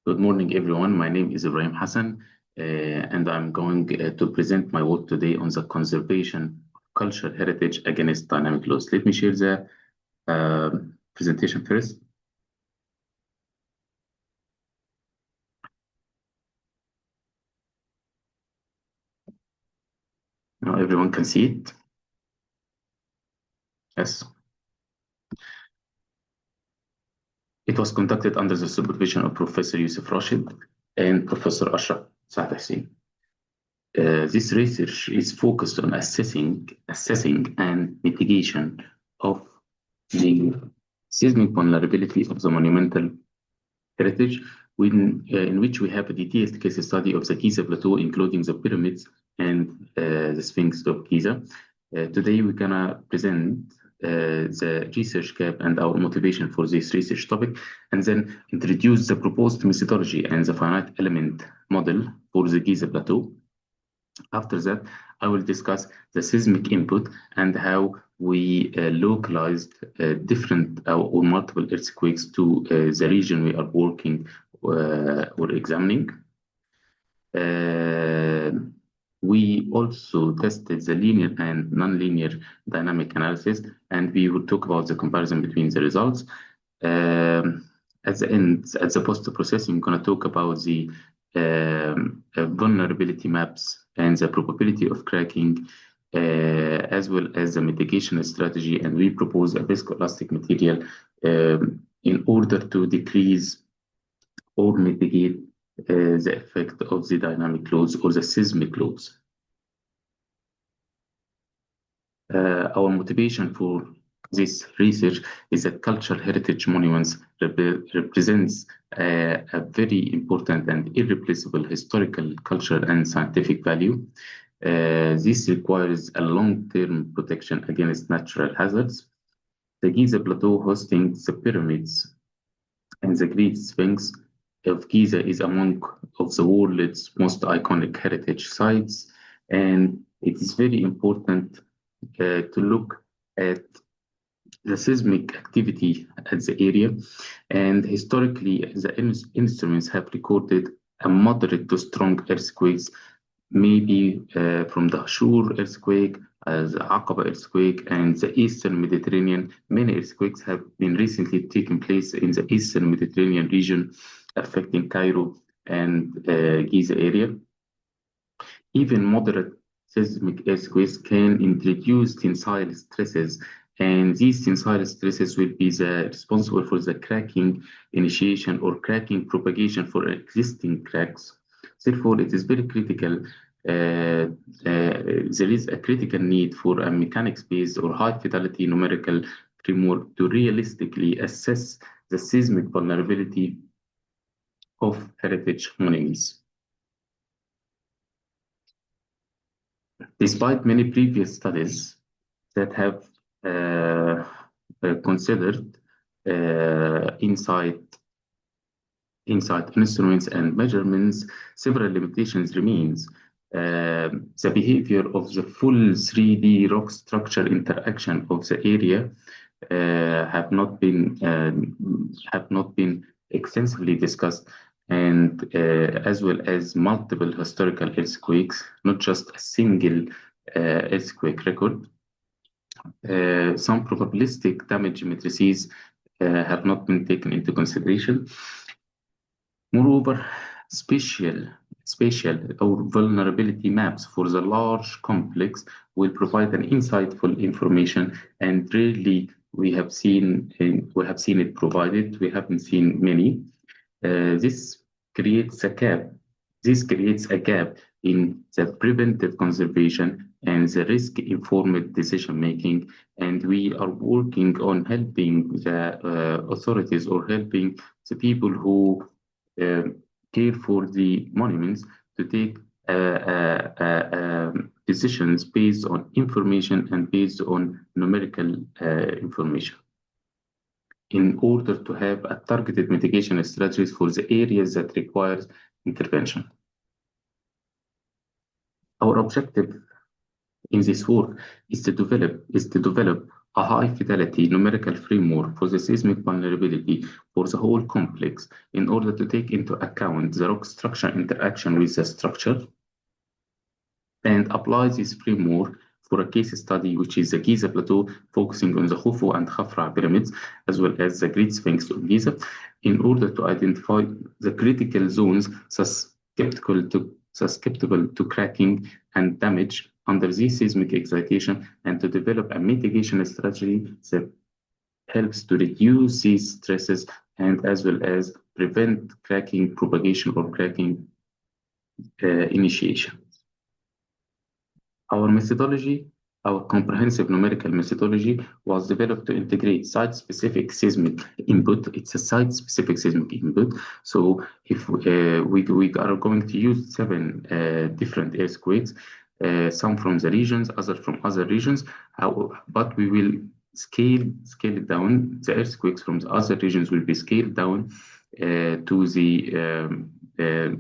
Good morning, everyone. My name is Ibrahim Hassan, and I'm going to present my work today on the conservation of cultural heritage against dynamic loss. Let me share the uh, presentation first. Now everyone can see it. Yes. It was conducted under the supervision of Professor Yusuf Rashid and Professor Ashraf Saad Hussein. This research is focused on assessing and mitigation of the seismic vulnerability of the monumental heritage, in which we have a detailed case study of the Giza Plateau, including the pyramids and the Sphinx of Giza. Today, we're gonna present the research gap and our motivation for this research topic, and then introduce the proposed methodology and the finite element model for the Giza Plateau. After that, I will discuss the seismic input and how we localized different or multiple earthquakes to the region we are working or examining. We also tested the linear and nonlinear dynamic analysis, and we will talk about the comparison between the results. At the end, at the post-processing, I'm going to talk about the vulnerability maps and the probability of cracking, as well as the mitigation strategy. And we propose a viscoelastic material in order to decrease or mitigate the effect of the dynamic loads or the seismic loads. Our motivation for this research is that cultural heritage monuments represents a very important and irreplaceable historical, cultural, and scientific value. This requires a long-term protection against natural hazards. The Giza Plateau, hosting the pyramids and the Great Sphinx of Giza, is among of the world's most iconic heritage sites, and it is very important to look at the seismic activity at the area. And historically, the instruments have recorded a moderate to strong earthquakes, maybe from the Ashur earthquake, the Aqaba earthquake, and the Eastern Mediterranean. Many earthquakes have been recently taken place in the Eastern Mediterranean region, affecting Cairo and Giza area. Even moderate seismic earthquakes can introduce tensile stresses, and these tensile stresses will be responsible for the cracking initiation or cracking propagation for existing cracks. Therefore, it is very critical. There is a critical need for a mechanics-based or high-fidelity numerical framework to realistically assess the seismic vulnerability of heritage monuments. Despite many previous studies that have considered inside instruments and measurements, several limitations remains. The behavior of the full 3D rock structure interaction of the area have not been extensively discussed, and as well as multiple historical earthquakes, not just a single earthquake record. Some probabilistic damage matrices have not been taken into consideration. Moreover, spatial or vulnerability maps for the large complex will provide an insightful information, and rarely we have seen it provided. We haven't seen many. This creates a gap. This creates a gap in the preventive conservation and the risk-informed decision-making, and we are working on helping the authorities or helping the people who care for the monuments to take decisions based on information and based on numerical information, in order to have a targeted mitigation strategies for the areas that require intervention. Our objective in this work is to develop a high-fidelity numerical framework for the seismic vulnerability for the whole complex in order to take into account the rock structure interaction with the structure and apply this framework for a case study, which is the Giza Plateau, focusing on the Khufu and Khafra pyramids, as well as the Great Sphinx of Giza, in order to identify the critical zones susceptible to cracking and damage under this seismic excitation, and to develop a mitigation strategy that helps to reduce these stresses and as well as prevent cracking propagation or cracking initiation. Our methodology, our comprehensive numerical methodology was developed to integrate site-specific seismic input. It's a site-specific seismic input. So if we are going to use 7 different earthquakes, some from the regions, others from other regions, but we will scale it down. The earthquakes from the other regions will be scaled down to the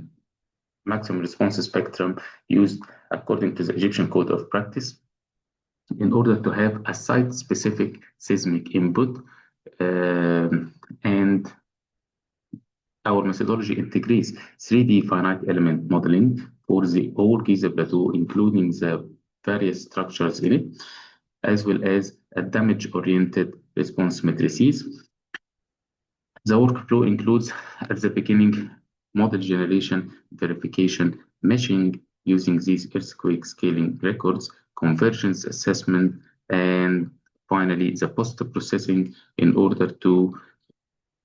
maximum response spectrum used according to the Egyptian Code of Practice in order to have a site-specific seismic input. And our methodology integrates 3D finite element modeling for the whole Giza Plateau, including the various structures in it, as well as a damage-oriented response matrices. The workflow includes, at the beginning, model generation, verification, meshing using these earthquake scaling records, convergence assessment, and finally the post-processing in order to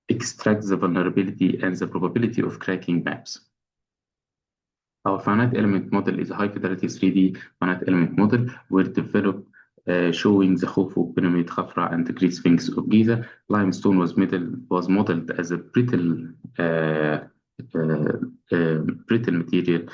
extract the vulnerability and the probability of cracking maps. Our finite element model is a high-fidelity 3D finite element model. We're developed showing the Khufu pyramid, Khafra, and the Great Sphinx of Giza. Limestone was modeled as a brittle material,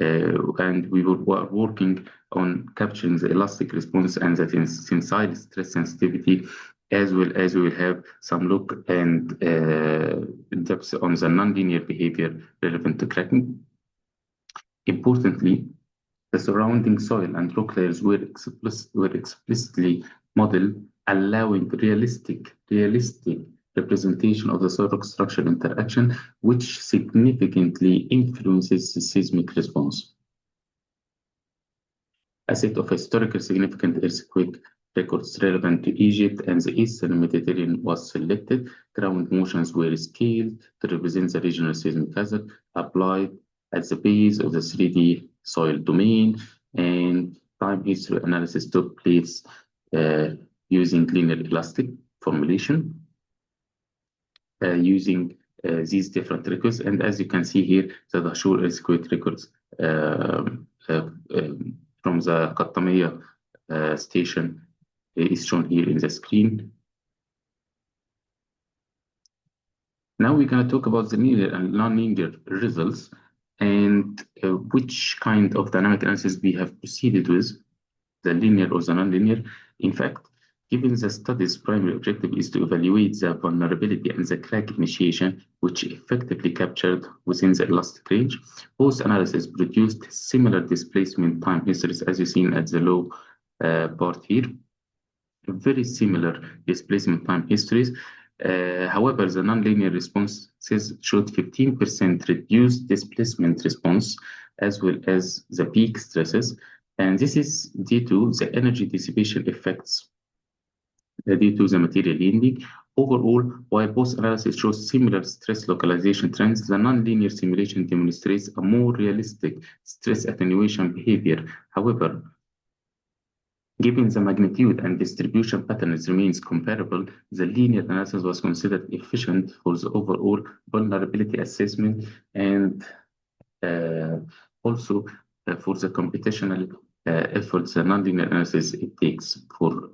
and we were working on capturing the elastic response and the tensile stress sensitivity, as well as we will have some look and depth on the nonlinear behavior relevant to cracking. Importantly, the surrounding soil and rock layers were explicitly modeled, allowing realistic representation of the soil rock structure interaction, which significantly influences the seismic response. A set of historically significant earthquake records relevant to Egypt and the Eastern Mediterranean was selected. Ground motions were scaled to represent the regional seismic hazard, applied at the base of the 3D soil domain, and time history analysis took place using linear elastic formulation, using these different records. And as you can see here, the Dahshur earthquake records from the Qattamiya station is shown here in the screen. Now we're going to talk about the linear and non-linear results and which kind of dynamic analysis we have proceeded with, the linear or the non-linear. In fact, given the study's primary objective is to evaluate the vulnerability and the crack initiation, which effectively captured within the elastic range, both analysis produced similar displacement time histories, as you seen at the low part here. Very similar displacement time histories. However, the nonlinear responses showed 15% reduced displacement response, as well as the peak stresses. And this is due to the energy dissipation effects due to the material yielding. Overall, while both analyses show similar stress localization trends, the nonlinear simulation demonstrates a more realistic stress attenuation behavior. However, given the magnitude and distribution patterns remains comparable, the linear analysis was considered efficient for the overall vulnerability assessment and also for the computational efforts the nonlinear analysis it takes for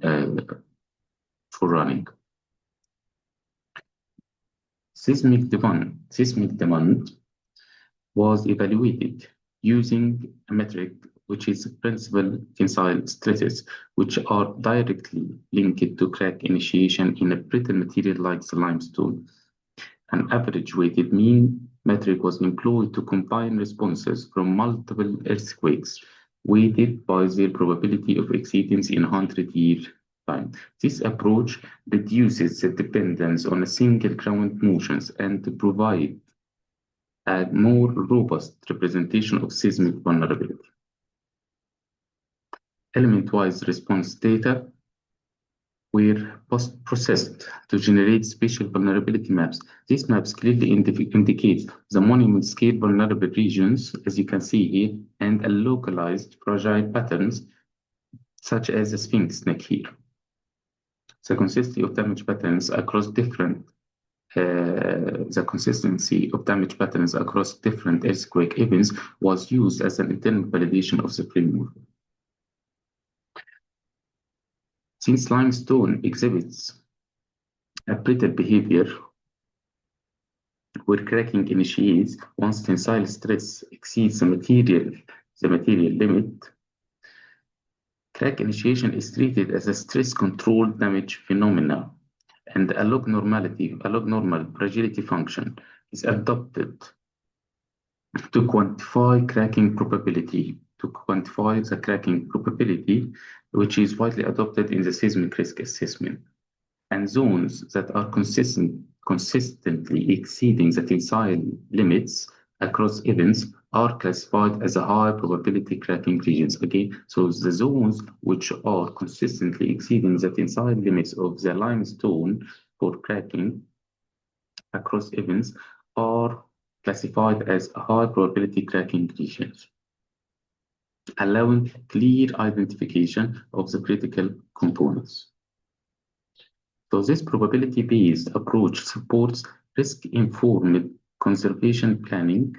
running. Seismic demand was evaluated using a metric which is principal tensile stresses, which are directly linked to crack initiation in a brittle material like the limestone. An average weighted mean metric was employed to combine responses from multiple earthquakes weighted by their probability of exceedance in 100-year time. This approach reduces the dependence on a single ground motions and provide a more robust representation of seismic vulnerability. Element-wise response data were post-processed to generate spatial vulnerability maps. These maps clearly indicate the monument-scale vulnerable regions, as you can see here, and a localized fragile patterns, such as the Sphinx neck here. The consistency of damage patterns across different earthquake events was used as an internal validation of the framework. Since limestone exhibits a brittle behavior where cracking initiates once tensile stress exceeds the material limit, crack initiation is treated as a stress-controlled damage phenomena, and a log normal fragility function is adopted to quantify the cracking probability, which is widely adopted in the seismic risk assessment. And zones that are consistently exceeding the tensile limits across events are classified as a high probability cracking regions. Again, so the zones which are consistently exceeding the tensile limits of the limestone for cracking across events are classified as high probability cracking regions, allowing clear identification of the critical components. So this probability-based approach supports risk-informed conservation planning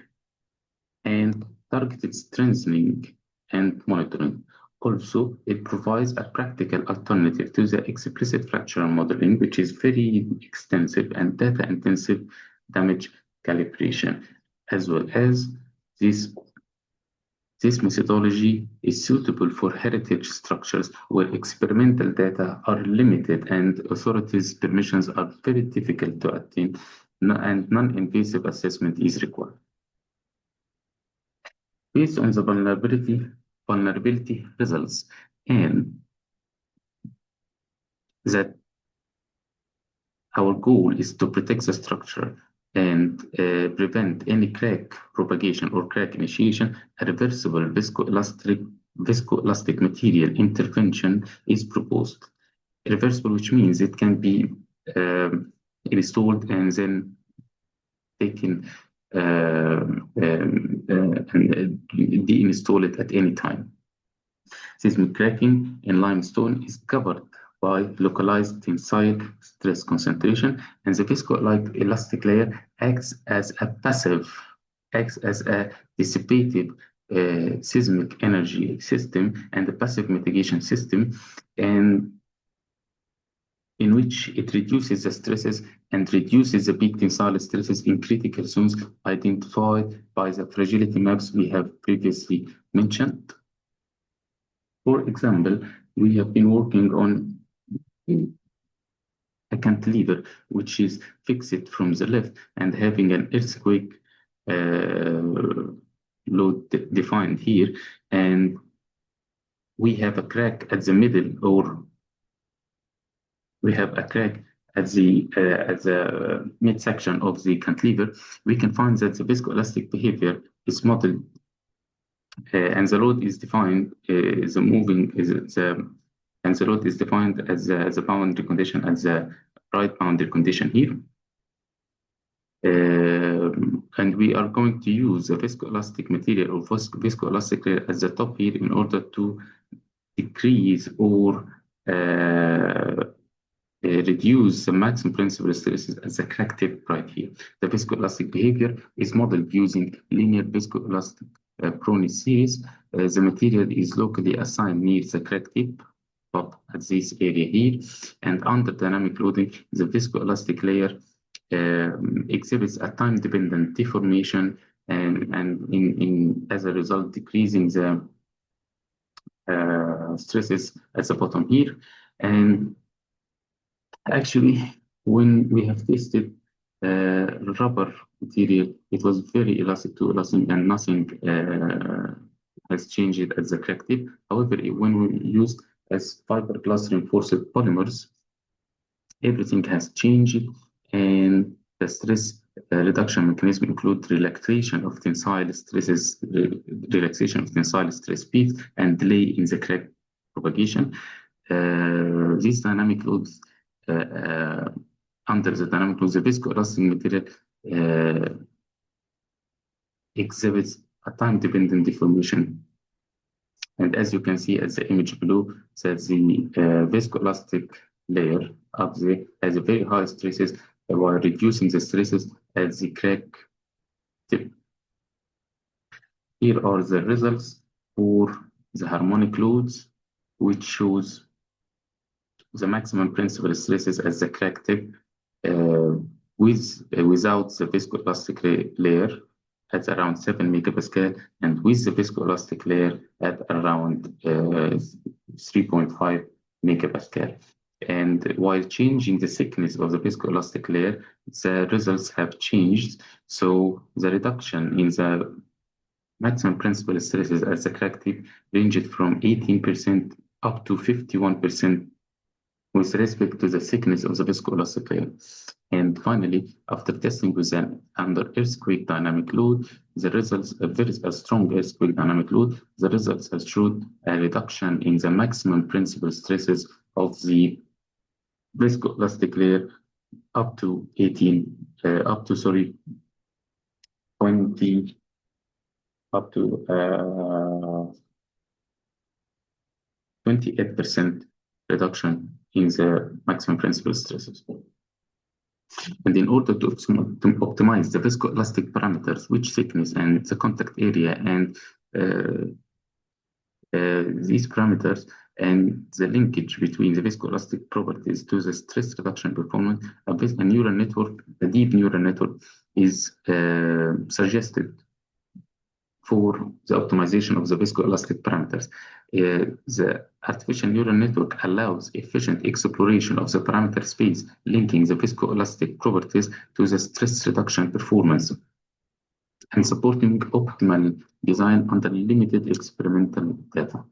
and targeted strengthening and monitoring. Also, it provides a practical alternative to the explicit fracture modeling, which is very extensive and data-intensive damage calibration, as well as this methodology is suitable for heritage structures where experimental data are limited and authorities' permissions are very difficult to attain, and non-invasive assessment is required. Based on the vulnerability results and that our goal is to protect the structure and prevent any crack propagation or crack initiation, a reversible viscoelastic material intervention is proposed. Reversible, which means it can be installed and then taken and deinstall it at any time. Seismic cracking in limestone is covered by localized tensile stress concentration, and the viscoelastic layer acts as a dissipative seismic energy system and a passive mitigation system, and in which it reduces the stresses and reduces the peak tensile stresses in critical zones identified by the fragility maps we have previously mentioned. For example, we have been working on a cantilever, which is fixed from the left and having an earthquake load defined here, and we have a crack at the middle, or we have a crack at the midsection of the cantilever. We can find that the viscoelastic behavior is modeled, and the load is defined and the load is defined as the boundary condition, as the right boundary condition here. And we are going to use the viscoelastic material or viscoelastic layer at the top here in order to decrease or reduce the maximum principal stresses at the crack tip right here. The viscoelastic behavior is modeled using linear viscoelastic Prony series. The material is locally assigned near the crack tip, but at this area here, and under dynamic loading, the viscoelastic layer exhibits a time-dependent deformation, and as a result, decreasing the stresses at the bottom here. And actually, when we have tested rubber material, it was very elastic to elastic and nothing has changed as the crack tip. However, when we use as fiberglass reinforced polymers, everything has changed, and the stress reduction mechanism include relaxation of tensile stress peaks, and delay in the crack propagation. These dynamic loads under the dynamic loads, the viscoelastic material exhibits a time-dependent deformation. And as you can see at the image below, that the viscoelastic layer up there has a very high stresses while reducing the stresses at the crack tip. Here are the results for the harmonic loads, which shows the maximum principal stresses at the crack tip without the viscoelastic layer at around 7 megapascal, and with the viscoelastic layer at around 3.5 megapascal. And while changing the thickness of the viscoelastic layer, the results have changed. So the reduction in the maximum principal stresses at the crack tip ranged from 18% up to 51% with respect to the thickness of the viscoelastic layer. And finally, after testing with an under earthquake dynamic load, the results, a strong earthquake dynamic load, the results has showed a reduction in the maximum principal stresses of the viscoelastic layer up to 20, up to 28% reduction in the maximum principal stresses. And in order to optimize the viscoelastic parameters, which thickness and the contact area, and these parameters and the linkage between the viscoelastic properties to the stress reduction performance, a neural network, a deep neural network, is suggested for the optimization of the viscoelastic parameters. The artificial neural network allows efficient exploration of the parameter space, linking the viscoelastic properties to the stress reduction performance and supporting optimal design under limited experimental data.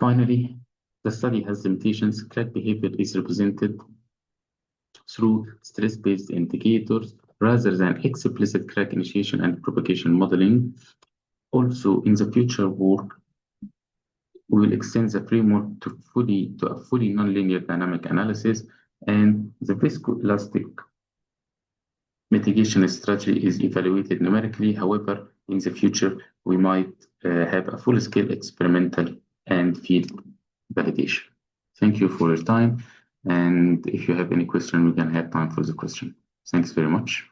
Finally, the study has limitations. Crack behavior is represented through stress-based indicators rather than explicit crack initiation and propagation modeling. Also, in the future work, we will extend the framework to a fully nonlinear dynamic analysis, and the viscoelastic mitigation strategy is evaluated numerically. However, in the future, we might have a full-scale experimental and field validation. Thank you for your time. And if you have any question, we can have time for the question. Thanks very much.